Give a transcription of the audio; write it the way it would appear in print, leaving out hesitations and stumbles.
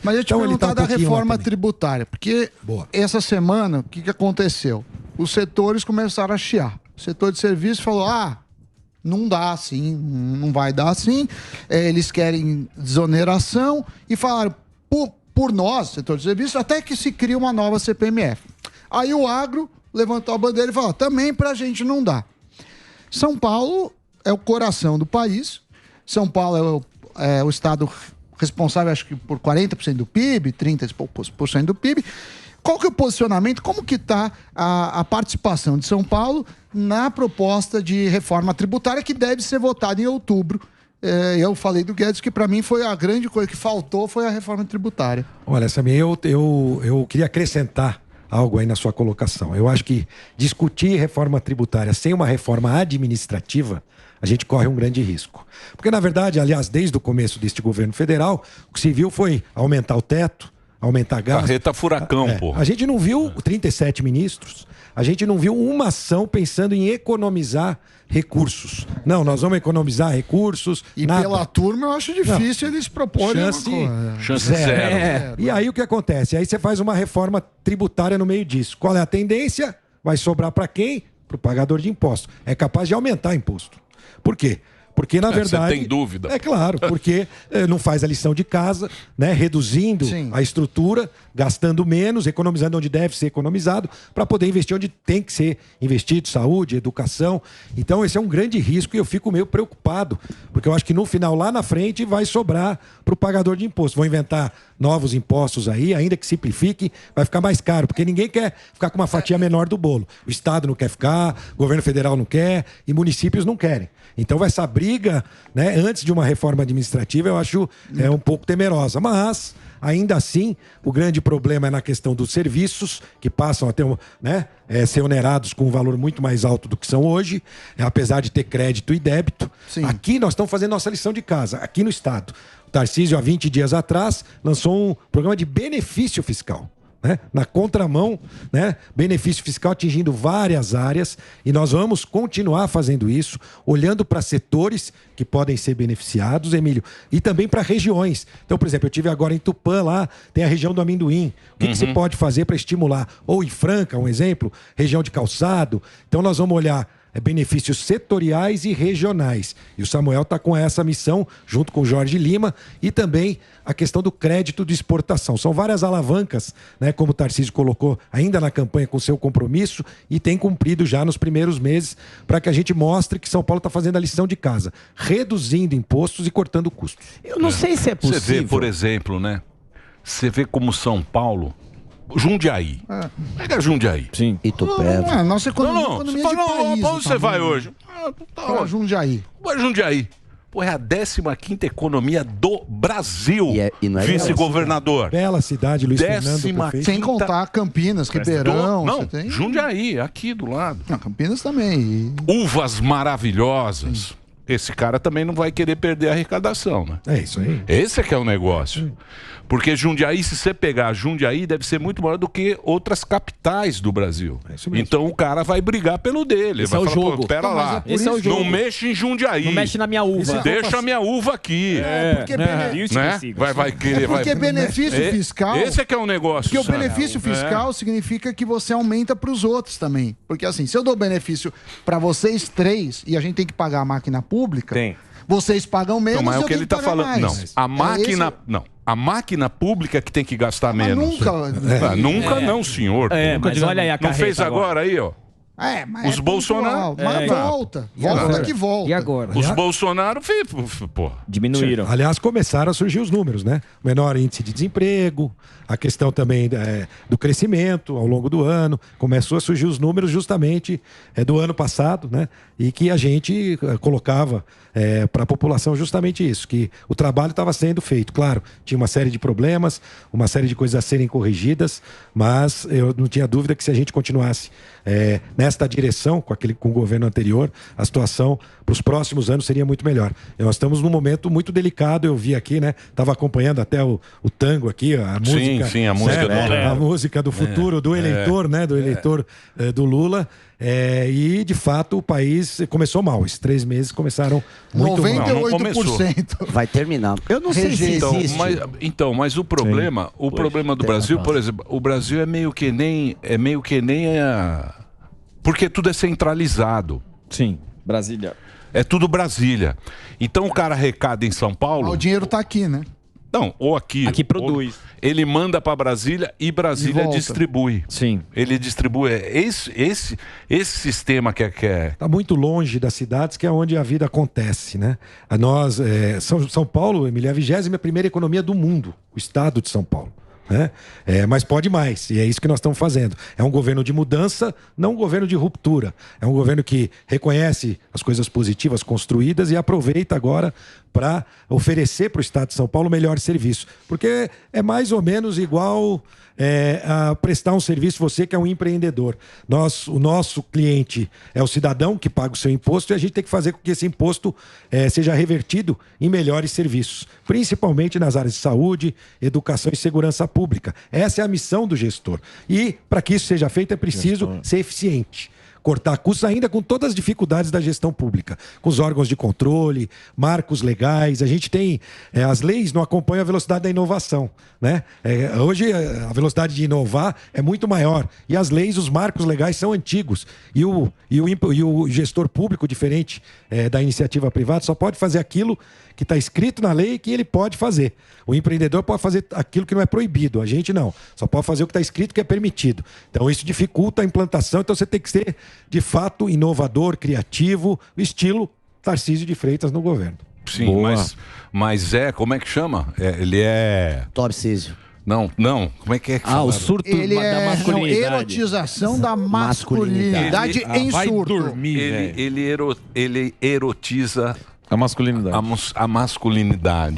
Mas eu te perguntar da reforma tributária, porque essa semana, o que aconteceu? Os setores começaram a chiar. O setor de serviço falou, não dá assim, não vai dar assim. Eles querem desoneração e falaram, por nós, setor de serviço, até que se cria uma nova CPMF. Aí o agro levantou a bandeira e falou, também pra gente não dá. São Paulo é o coração do país. São Paulo é o estado responsável, acho que por 40% do PIB, 30% do PIB. Qual que é o posicionamento? Como que está a participação de São Paulo na proposta de reforma tributária que deve ser votada em outubro? Eu falei do Guedes que para mim foi a grande coisa que faltou, foi a reforma tributária. Olha, Samir, eu queria acrescentar algo aí na sua colocação. Eu acho que discutir reforma tributária sem uma reforma administrativa, a gente corre um grande risco. Porque, na verdade, aliás, desde o começo deste governo federal, o que se viu foi aumentar o teto, aumentar gasto. Carreta furacão, porra. A gente não viu 37 ministros, a gente não viu uma ação pensando em economizar recursos. Não, nós vamos economizar recursos. E pela turma eu acho difícil eles proporem chance zero. E aí o que acontece? Aí você faz uma reforma tributária no meio disso. Qual é a tendência? Vai sobrar para quem? Para o pagador de imposto. É capaz de aumentar imposto. Por quê? Porque, na verdade... Você tem dúvida. É claro, porque não faz a lição de casa, né? Reduzindo a estrutura, gastando menos, economizando onde deve ser economizado, para poder investir onde tem que ser investido, saúde, educação. Então, esse é um grande risco e eu fico meio preocupado, porque eu acho que no final, lá na frente, vai sobrar para o pagador de imposto. Vão inventar novos impostos aí, ainda que simplifique, vai ficar mais caro, porque ninguém quer ficar com uma fatia menor do bolo. O Estado não quer ficar, o governo federal não quer e municípios não querem. Então, essa briga, né, antes de uma reforma administrativa, eu acho um pouco temerosa. Mas, ainda assim, o grande problema é na questão dos serviços, que passam a ter, ser onerados com um valor muito mais alto do que são hoje, apesar de ter crédito e débito. Sim. Aqui nós estamos fazendo nossa lição de casa, aqui no Estado. O Tarcísio, há 20 dias atrás, lançou um programa de benefício fiscal. Na contramão, benefício fiscal atingindo várias áreas, e nós vamos continuar fazendo isso, olhando para setores que podem ser beneficiados, Emílio, e também para regiões. Então, por exemplo, eu estive agora em Tupã, lá tem a região do amendoim. O que se pode fazer para estimular? Ou em Franca, um exemplo, região de calçado. Então, nós vamos olhar benefícios setoriais e regionais. E o Samuel está com essa missão, junto com o Jorge Lima, e também a questão do crédito de exportação. São várias alavancas, como o Tarcísio colocou ainda na campanha com seu compromisso, e tem cumprido já nos primeiros meses, para que a gente mostre que São Paulo está fazendo a lição de casa, reduzindo impostos e cortando custos. Eu não sei se é possível. Você vê, por exemplo, você vê como São Paulo... Jundiaí. Pega Jundiaí. Sim. Itupeva. Nossa economia de país. Pra onde você vai hoje? Pra Jundiaí. Jundiaí. Pô, é a 15ª economia do Brasil. E não é vice-governador. Bela cidade, Luiz Fernando. Sem contar Campinas, Ribeirão. Não, Jundiaí, aqui do lado. Não, Campinas também. Uvas maravilhosas. Esse cara também não vai querer perder a arrecadação, né? É isso aí. Esse é que é o negócio. Porque Jundiaí, se você pegar Jundiaí, deve ser muito maior do que outras capitais do Brasil. É isso mesmo. Então o cara vai brigar pelo dele. Esse vai é o falar, jogo. Pera lá. Esse é o jogo. Não mexe em Jundiaí. Não mexe na minha uva. Deixa a minha uva aqui. Porque Vai querer. Porque benefício fiscal. Esse é que é o negócio. Porque o benefício fiscal significa que você aumenta para os outros também. Porque assim, se eu dou benefício para vocês três e a gente tem que pagar a máquina pública, vocês pagam menos. Não, mas e é eu o que ele tenho está falando. mais. Não, a máquina. Não. A máquina pública que tem que gastar menos. Nunca. Não, senhor. Mas olha aí a não fez agora aí, ó. Mas os Bolsonaro. Mas volta. Volta que volta. E agora? Os Bolsonaro, pô. Diminuíram. Aliás, começaram a surgir os números, O menor índice de desemprego, a questão também do crescimento ao longo do ano. Começou a surgir os números justamente do ano passado, E que a gente colocava para a população justamente isso, que o trabalho estava sendo feito. Claro, tinha uma série de problemas, uma série de coisas a serem corrigidas, mas eu não tinha dúvida que se a gente continuasse nessa nesta direção, com o governo anterior, a situação para os próximos anos seria muito melhor. E nós estamos num momento muito delicado, eu vi aqui, né? Estava acompanhando até o tango aqui, a música. Sim, a música a música do futuro, do eleitor, né? Do eleitor do Lula. E, de fato, o país começou mal. Esses 3 meses começaram muito 98%. Vai terminar. Eu não sei se existe. Mas o problema do Brasil, por exemplo, o Brasil é meio que nem porque tudo é centralizado. Sim, Brasília. É tudo Brasília. Então o cara arrecada em São Paulo. O dinheiro tá aqui, né? Não, ou aqui. Aqui produz. Ele manda para Brasília e Brasília distribui. Sim. Ele distribui. Esse sistema que é. Está muito longe das cidades, que é onde a vida acontece, né? São Paulo, Emília, é a 21ª economia do mundo, o estado de São Paulo. Né? Mas pode mais, e é isso que nós estamos fazendo. É um governo de mudança, não um governo de ruptura. É um governo que reconhece as coisas positivas construídas e aproveita agora para oferecer para o Estado de São Paulo melhor serviço. Porque é mais ou menos igual a prestar um serviço, você que é um empreendedor. O nosso cliente é o cidadão que paga o seu imposto e a gente tem que fazer com que esse imposto seja revertido em melhores serviços, principalmente nas áreas de saúde, educação e segurança pública. Essa é a missão do gestor. E para que isso seja feito é preciso ser eficiente. Cortar custos ainda com todas as dificuldades da gestão pública, com os órgãos de controle, marcos legais. A gente tem... as leis não acompanham a velocidade da inovação, né? Hoje a velocidade de inovar é muito maior. E as leis, os marcos legais são antigos. E o gestor público, diferente da iniciativa privada, só pode fazer aquilo que está escrito na lei que ele pode fazer. O empreendedor pode fazer aquilo que não é proibido. A gente não. Só pode fazer o que está escrito que é permitido. Então isso dificulta a implantação. Então você tem que ser, de fato, inovador, criativo, estilo Tarcísio de Freitas no governo. Sim, mas como é que chama? Ele é... Tarcísio. Não, como é que o surto da masculinidade. Erotização da masculinidade em vai surto. Dormir, ele erotiza a masculinidade. A masculinidade.